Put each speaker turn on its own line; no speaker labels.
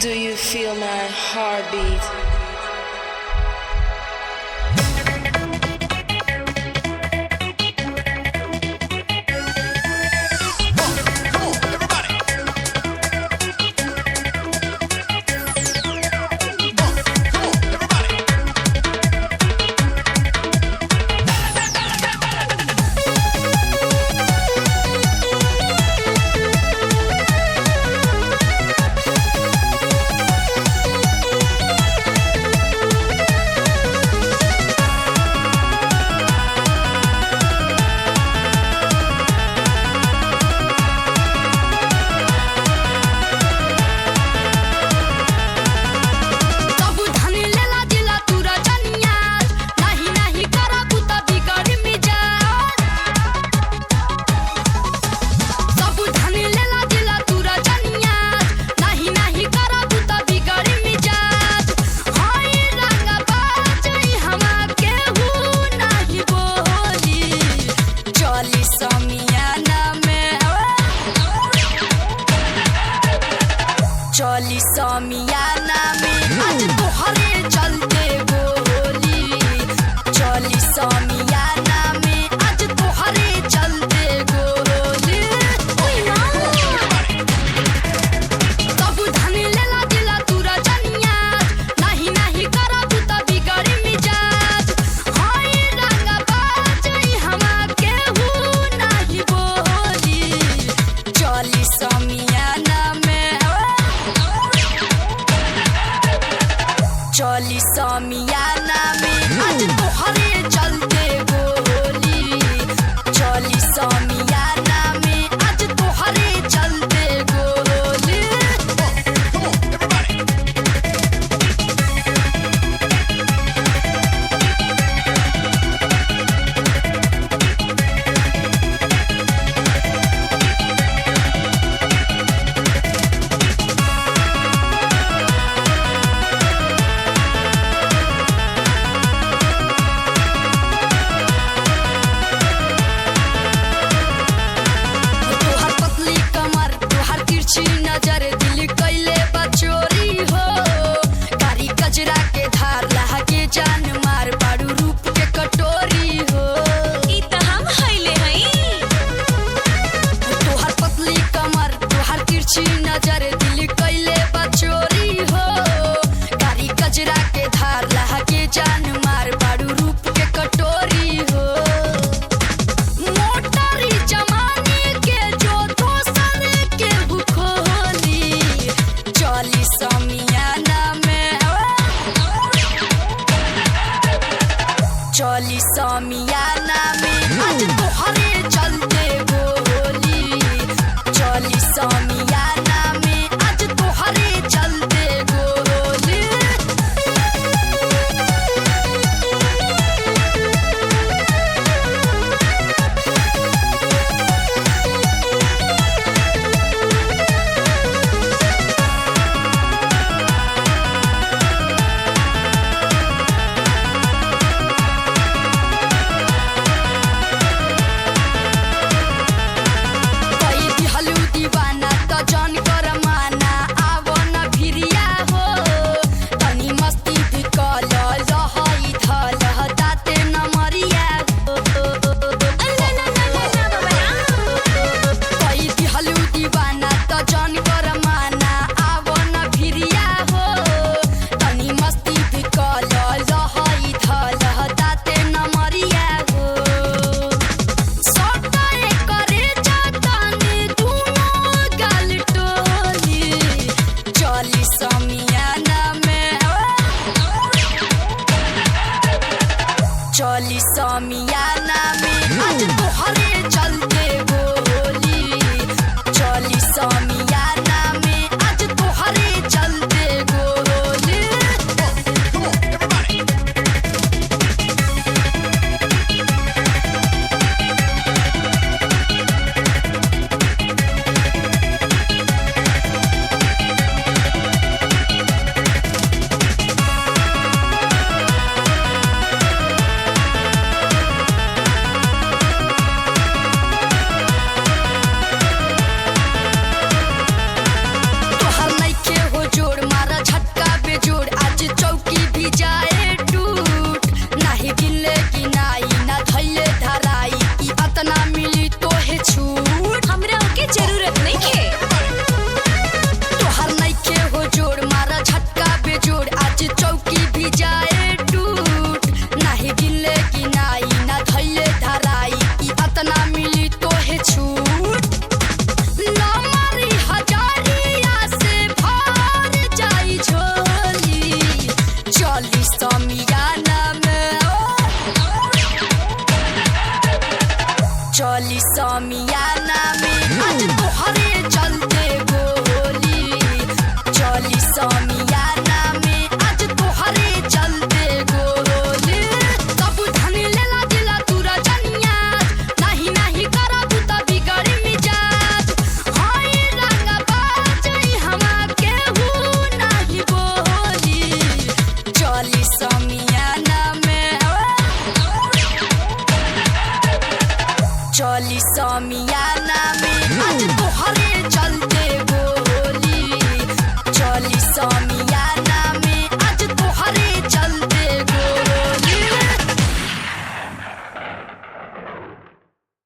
Do you feel my heartbeat? चली समियाना में आज तोहरे चलते गोली। चली समियाना में आज तोहरे चलते गोली। सब धनी लेला दिला तूरा जनिया, नहीं नहीं करा तू त बिगड़ी मिजाज। हाय रंगा बाजई हमा केहू नहीं बोली। चली समियाना चली समियाना में आज तोहरे चलते गोली। चली समियाना में आज तोहरे चलते गोली। नजर दिल कैले बचोरी हो, कारी कजरा के धार लहा के जान मार बाड़ू रूप के कटोरी हो।
ई त हम हइले हई।
तोहर पतली कमर तोहर तिरछी नजर दिल कैले बचोरी हो, कारी कजरा के धार लहा के जान मार बाड़ू रूप के कटोरी हो। मोटरी जमाने के जो दोसर के बुखोली। चली समियाना में चली समियाना में आज तोहरे चलते गोली। चली समियाना में आज तोहरे चलते गोली। समिया